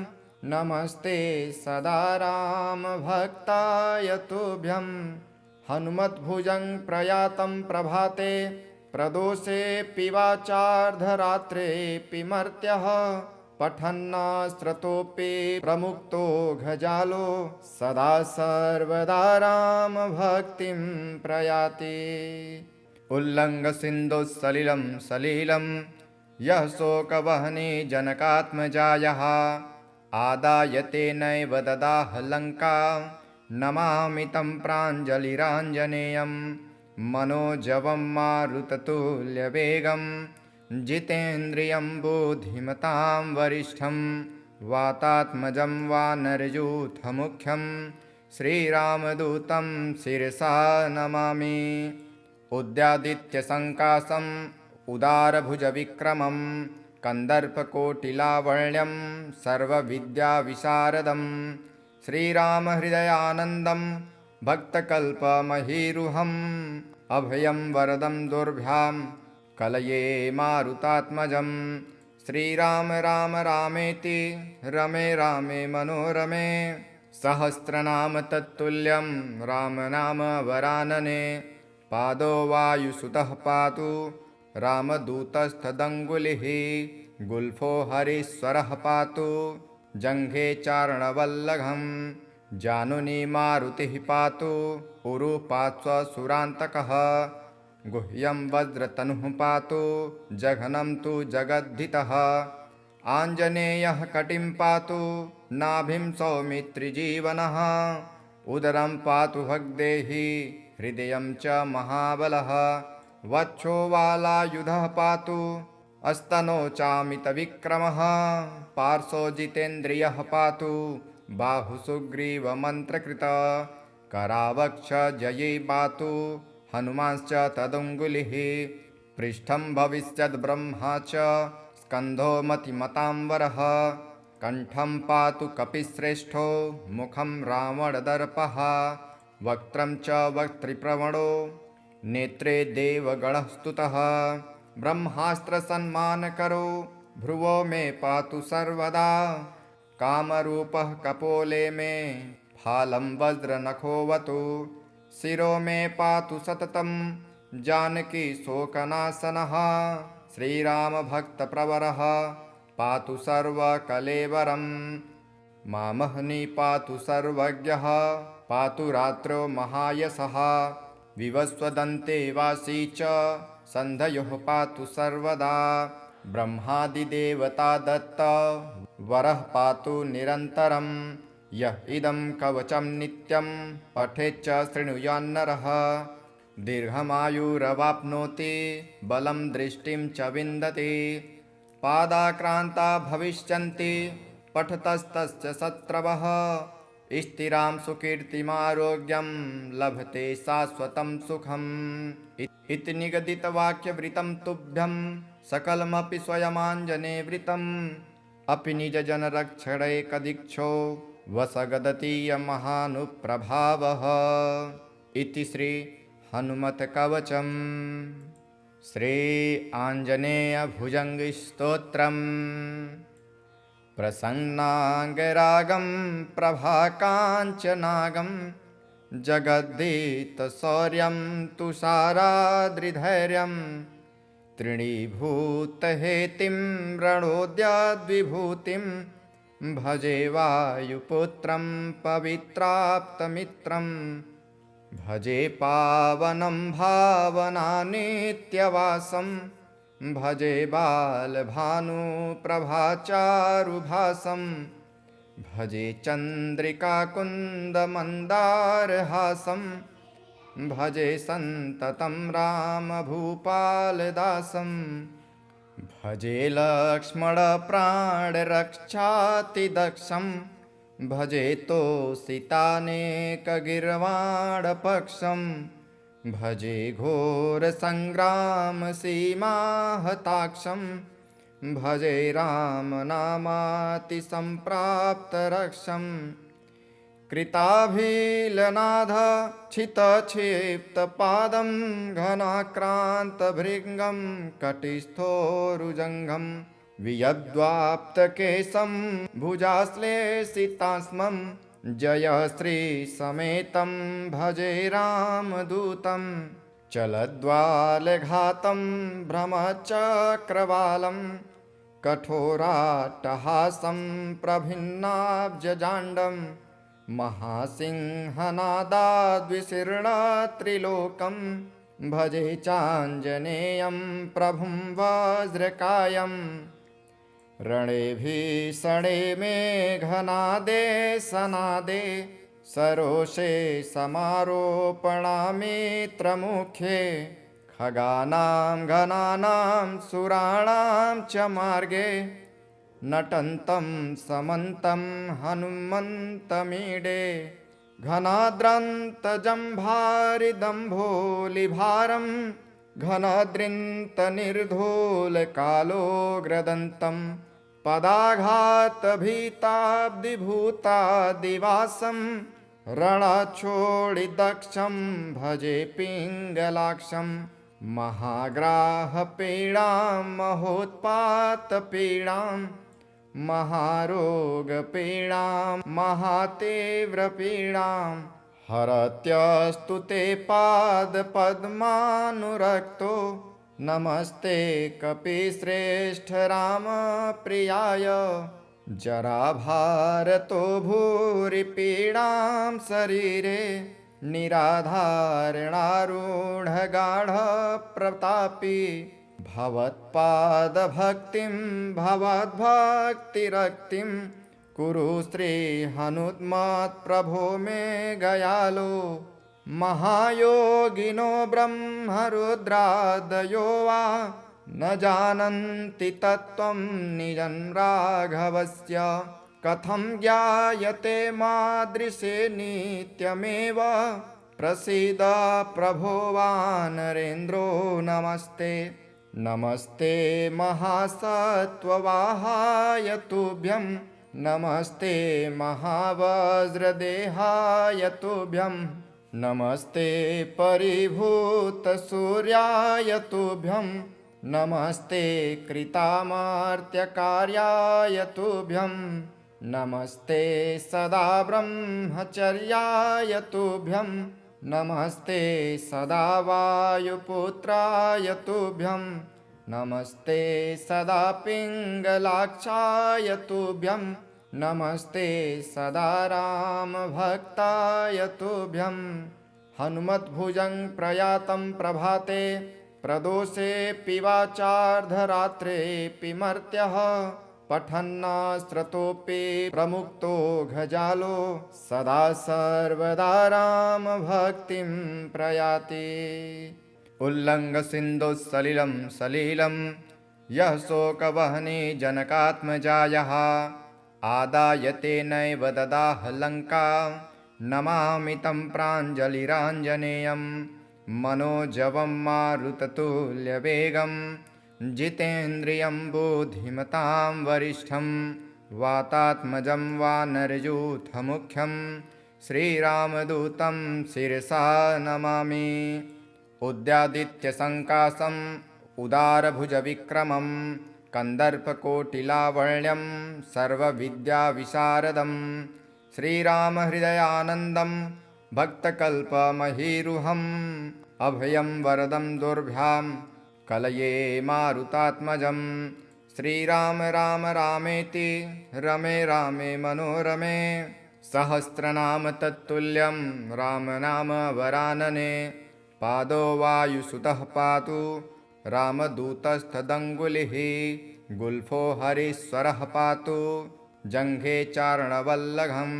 नमस्ते सदा रामभक्ताय तुभ्यं हनुमद्भुजं प्रयातं प्रभाते प्रदोषेऽपि वाचार्धरात्रेऽपि मर्त्यः पठन्नास्त्रतोऽपि प्रमुक्तो घजालो सदा सर्वदा रामभक्तिं प्रयाति उल्लङ्घसिन्धुसलिलं सलिलं यः शोकवहने जनकात्मजायः आदायते नैव ददाह लङ्का नमामि तं प्राञ्जलिराञ्जनेयं मनोजवं मारुततुल्यवेगं जितेन्द्रियं बुद्धिमतां वरिष्ठं वातात्मजं वानरयूथमुख्यं श्रीरामदूतं शिरसा नमामि उद्यादित्यसङ्कासम् उदारभुजविक्रमं कन्दर्पकोटिलावण्यं सर्वविद्याविशारदं श्रीरामहृदयानन्दं भक्तकल्पमहीरुहम् अभयं वरदं दुर्भ्यां कलये मारुतात्मजं श्रीराम राम रामेति रमे रामे मनोरमे सहस्रनाम तत्तुल्यं रामनाम वरानने पादो वायुसुतः पातु रामदूतस्तदङ्गुलिः गुल्फो हरीश्वरः पातु जङ्घे चारणवल्लभं जानुनी मारुतिः पातु उरुपात्स्वसुरान्तकः गुह्यं वज्रतनुः पातु जघनं तु जगद्धितः आञ्जनेयः कटिं पातु नाभिं सौमित्रिजीवनः उदरं पातु भग्देहि हृदयं च महाबलः वक्षो वालायुधः पातु अस्तनो चामितविक्रमः पार्श्वो जितेन्द्रियः पातु बाहुसुग्रीवमन्त्रकृत करावक्ष जयी पातु हनुमांश्च तदङ्गुलिः पृष्ठं भविष्यद्ब्रह्मा च स्कन्धो मतिमतांवरः कण्ठं पातु कपिश्रेष्ठो मुखं रावणदर्पः वक्त्रं च वक्त्रिप्रवणो नेत्रे देवगणः स्तुतः ब्रह्मास्त्रसन्मानकरो भ्रुवो मे पातु सर्वदा कामरूपः कपोले मे फालं वज्रनखोऽवतु शिरो मे पातु सततं जानकी शोकनाशनः श्रीरामभक्तप्रवरः पातु सर्वकलेवरं मामहनी पातु सर्वज्ञः पातु रात्रौ महायशः विवस्वदन्ते वासी च सन्धयोः पातु सर्वदा ब्रह्मादिदेवता दत्त वरः पातु निरन्तरं यः इदं कवचं नित्यं पठेच्च शृणुयान्नरः दीर्घमायुरवाप्नोति बलं दृष्टिं च विन्दति पादाक्रान्ता भविष्यन्ति पठतस्तस्य शत्रवः स्थिरां सुकीर्तिमारोग्यं लभते शाश्वतं सुखम् इति निगदितवाक्यवृतं तुभ्यं सकलमपि स्वयमाञ्जनेवृतम् अपि निजजनरक्षणैकदीक्षो वसगदतीयमहानुप्रभावः इति श्री हनुमत्कवचम् श्री आञ्जनेयभुजङ्गस्तोत्रम् प्रसन्नाङ्गरागं प्रभाकाञ्चनागं जगद्धीतशौर्यं तुषाराद्रिधैर्यं तृणीभूतहेतिं रणोद्याद्विभूतिं भजे वायुपुत्रं पवित्राप्तमित्रं भजे पावनं भावनानित्यवासं भजे बालभानुप्रभाचारुभासं भजे चन्द्रिकाकुन्दमन्दारहासं भजे सन्ततं रामभूपालदासं भजे लक्ष्मणप्राणरक्षातिदक्षं भजे तोषितानेकगीर्वाणपक्षं भजे घोरसङ्ग्रामसीमाहताक्षं भजे रामनामातिसम्प्राप्तरक्षं कृताभिलनाथक्षितक्षिप्तपादं घनाक्रान्तभृङ्गं कटिस्थोरुजङ्घं वियद्वाप्तकेशं भुजाश्लेषितास्मं जयश्रीसमेतं भजे रामदूतं चलद्वालघातं भ्रमचक्रवालं कठोराट्टहासं प्रभिन्नाब्जजाण्डं महासिंहनादाद्विशीर्णत्रिलोकं भजे चाञ्जनेयं प्रभुं वज्रकायम् रणे भीषणे मेघनादे सनादे सरोषे समारोपणामित्रमुखे खगानां घनानां सुराणां च मार्गे नटन्तं समन्तं हनुमन्तमीडे घनाद्रन्तजम्भारिदम्भोलिभारं घनदृन्तनिर्धूलकालोग्रदन्तं पदाघातभीताब्धिभूतादिवासं रणक्षोणिदक्षं भजे पिङ्गलाक्षं महाग्राहपीडां महोत्पातपीडां महारोगपीडां महातीव्रपीडां हरत्यस्तु ते पादपद्मानुरक्तो नमस्ते कपिश्रेष्ठ रामप्रियाय जराभारतो भूरिपीडां शरीरे निराधारणारूढगाढप्रतापी भवत्पादभक्तिं भवद्भक्तिरक्तिं कुरु श्रीहनुमत्प्रभो मे गयालो महायोगिनो ब्रह्मरुद्रादयो वा न जानन्ति तत्त्वं निजं राघवस्य कथं ज्ञायते मादृशे नित्यमेव प्रसीद प्रभो वानरेन्द्रो नमस्ते नमस्ते महासत्त्ववाहाय तुभ्यं नमस्ते महावज्रदेहाय तुभ्यं नमस्ते परिभूतसूर्याय तुभ्यं नमस्ते कृतामर्त्यकार्याय तुभ्यं नमस्ते सदा ब्रह्मचर्याय तुभ्यं नमस्ते सदा वायुपुत्राय तुभ्यं नमस्ते सदा पिङ्गलाक्षाय तुभ्यं नमस्ते सदा रामभक्ताय तुभ्यं हनुमद्भुजं प्रयातं प्रभाते प्रदोषेऽपि वाचार्धरात्रेऽपि मर्त्यः पठन्नास्त्रतोऽपि प्रमुक्तो घजालो सदा सर्वदा रामभक्तिं प्रयाति उल्लङ्घसिन्धुसलिलं सलिलं यः शोकवहने जनकात्मजायः आदायते नैव ददाह लङ्का नमामि तं प्राञ्जलिराञ्जनेयं मनोजवं मारुततुल्यवेगं जितेन्द्रियं बुद्धिमतां वरिष्ठं वातात्मजं वानरयूथमुख्यं श्रीरामदूतं शिरसा नमामि उद्यादित्यसङ्कासम् उदारभुजविक्रमं कन्दर्पकोटिलावण्यं सर्वविद्याविशारदं श्रीरामहृदयानन्दं भक्तकल्पमहीरुहम् अभयं वरदं दुर्भ्यां कलये मारुतात्मजं श्रीराम राम रामेति रमे रामे मनोरमे सहस्रनाम तत्तुल्यं रामनाम वरानने पादो वायुसुतः पातु रामदूतस्तदङ्गुलिः गुल्फो हरीश्वरः पातु जङ्घे चारणवल्लभं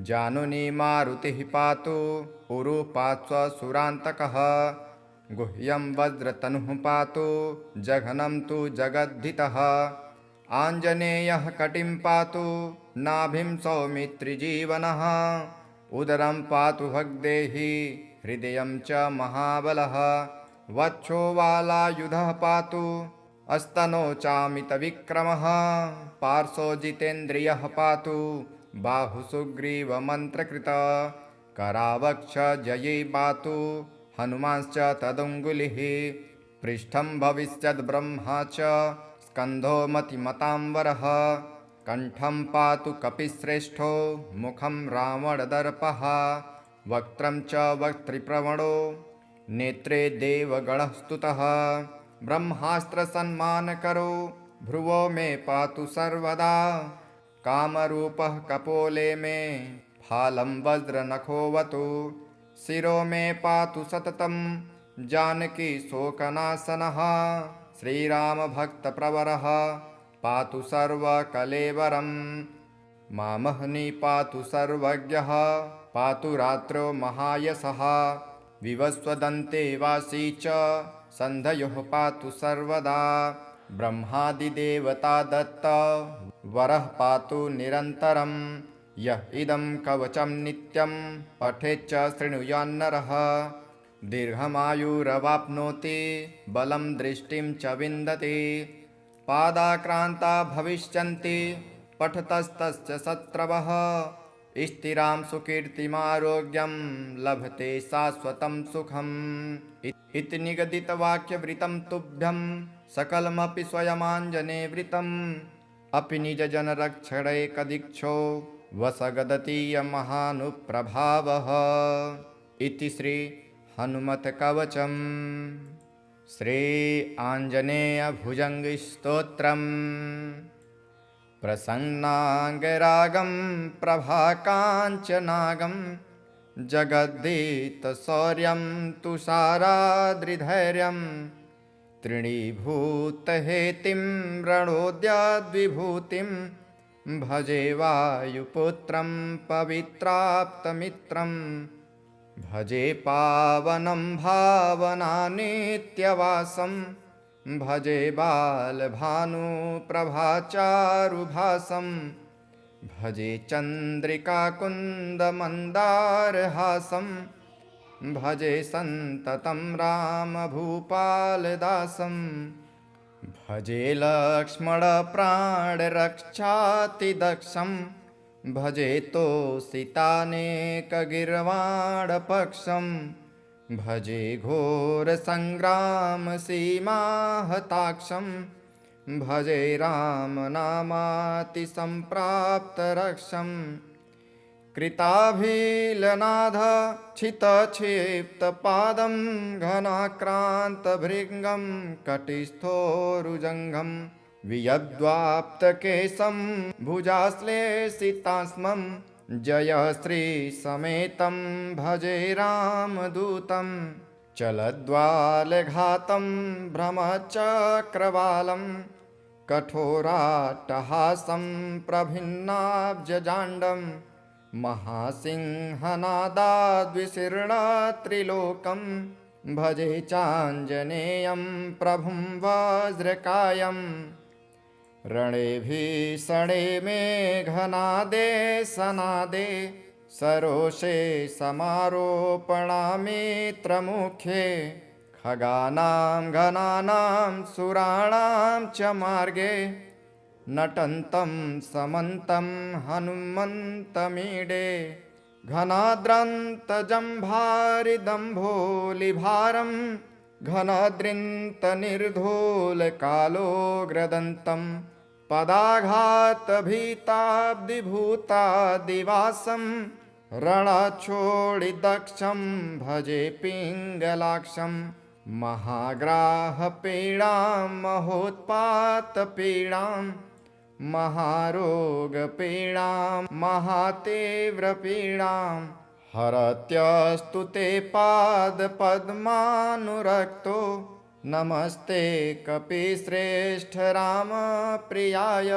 जानुनी मारुतिः पातु उरुपात्स्वसुरान्तकः गुह्यं वज्रतनुः पातु जघनं तु जगद्धितः आञ्जनेयः कटिं पातु नाभिं सौमित्रिजीवनः उदरं पातु भग्देहि हृदयं च महाबलः वक्षो वालायुधः पातु अस्तनो चामितविक्रमः पार्श्वो जितेन्द्रियः पातु बाहुसुग्रीवमन्त्रकृत करावक्ष जयी पातु हनुमांश्च तदङ्गुलिः पृष्ठं भविष्यद्ब्रह्मा च स्कन्धो मतिमताम्बरः कण्ठं पातु कपिश्रेष्ठो मुखं रावणदर्पः वक्त्रं च वक्त्रिप्रवणो नेत्रे देवगणः स्तुतः ब्रह्मास्त्रसन्मानकरो भ्रुवो मे पातु सर्वदा कामरूपः कपोले मे फालं वज्रनखोऽवतु शिरो मे पातु सततं जानकी शोकनाशनः श्रीरामभक्तप्रवरः पातु सर्वकलेवरं मामहनि पातु सर्वज्ञः पातु रात्रौ महायशः विवस्वदन्ते वासी च सन्धयोः पातु सर्वदा ब्रह्मादिदेवता दत्त वरः पातु निरन्तरं यः इदं कवचं नित्यं पठेच्च शृणुयान्नरः दीर्घमायुरवाप्नोति बलं दृष्टिं च विन्दति पादाक्रान्ता भविष्यन्ति पठतस्तस्य शत्रवः स्थिरां सुकीर्तिमारोग्यं लभते शाश्वतं सुखम् इति निगदितवाक्यवृतं तुभ्यं सकलमपि स्वयमाञ्जने वृतम् अपि निजजनरक्षणैकदीक्षो वसगदतीयमहानुप्रभावः इति श्री हनुमत्कवचम्। श्री आञ्जनेयभुजङ्गस्तोत्रम्। प्रसन्नाङ्गरागं प्रभाकाञ्चनागं जगद्दीतशौर्यं तुषाराद्रिधैर्यं तृणीभूतहेतिं रणोद्याद्विभूतिं भजे वायुपुत्रं पवित्राप्तमित्रं भजे पावनं भावनानित्यवासं भजे बालभानुप्रभाचारुभासं भजे चन्द्रिकाकुन्दमन्दारहासं भजे सन्ततं रामभूपालदासं भजे लक्ष्मणप्राणरक्षातिदक्षं भजे तोषितानेकगीर्वाणपक्षं भजे घोरसङ्ग्रामसीमाहताक्षं भजे रामनामातिसम्प्राप्तरक्षं कृताभिलनादच्छितक्षिप्तपादं घनाक्रान्तभृङ्गं कटिस्थोरुजङ्घं वियद्वाप्तकेशं भुजाश्लेषितास्मं जयश्रीसमेतं भजे रामदूतं चलद्वालघातं भ्रमचक्रवालं कठोराट्टहासं प्रभिन्नाब्जजाण्डं महासिंहनादाद्विशीर्णत्रिलोकं भजे चाञ्जनेयं प्रभुं वज्रकायं रणे भीषणे मेघनादे सनादे सरोषे समारोपणामित्रमुखे खगानां घनानां सुराणां च मार्गे नटन्तं समन्तं हनुमन्तमीडे घनाद्रन्तजम्भारिदम्भोलिभारं घनाद्रिन्तनिर्धूलकालोग्रदन्तं पदाघातभीताब्धिभूतादिवासं रणक्षोणिदक्षं भजे पिङ्गलाक्षं महाग्राहपीडां महोत्पातपीडां महारोगपीडां महातीव्रपीडां हरत्यस्तु ते पादपद्मानुरक्तो नमस्ते कपिश्रेष्ठ रामप्रियाय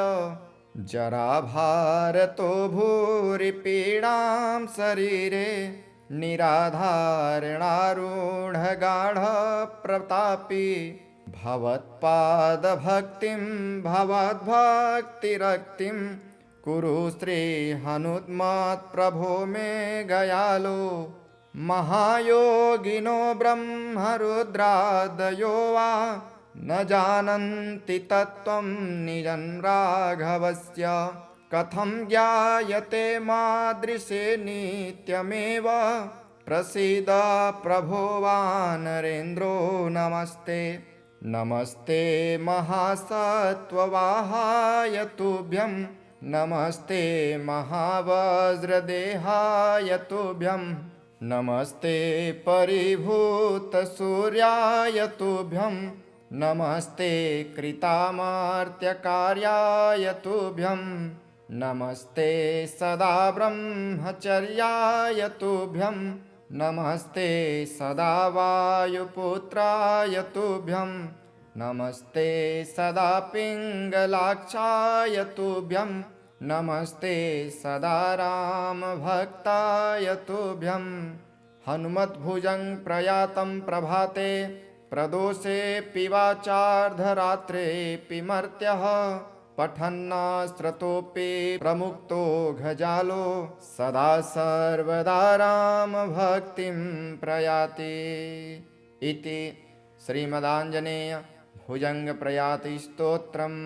जराभारतो भूरिपीडां शरीरे निराधारणारूढगाढप्रतापी भवत्पादभक्तिं भवद्भक्तिरक्तिं कुरु श्रीहनुमत्प्रभो मे गयालो महायोगिनो ब्रह्मरुद्रादयो वा न जानन्ति तत्त्वं निजं राघवस्य कथं ज्ञायते मादृशे नित्यमेव प्रसीद प्रभो वानरेन्द्रो नमस्ते नमस्ते महासत्त्ववाहाय तुभ्यं नमस्ते महावज्रदेहाय तुभ्यं नमस्ते परिभूतसूर्याय तुभ्यं नमस्ते कृतामर्त्यकार्याय तुभ्यं नमस्ते सदा ब्रह्मचर्याय तुभ्यं नमस्ते सदा वायुपुत्राय तुभ्यं नमस्ते सदा पिङ्गलाक्षाय तुभ्यं नमस्ते सदा रामभक्ताय तुभ्यं हनुमद्भुजं प्रयातं प्रभाते प्रदोषेऽपि वाचार्धरात्रेऽपि मर्त्यः पठन्नास्त्रतोऽपि प्रमुक्तो घजालो सदा सर्वदा रामभक्तिं प्रयाति इति श्रीमदाञ्जनेय भुजङ्गप्रयाति स्तोत्रम्।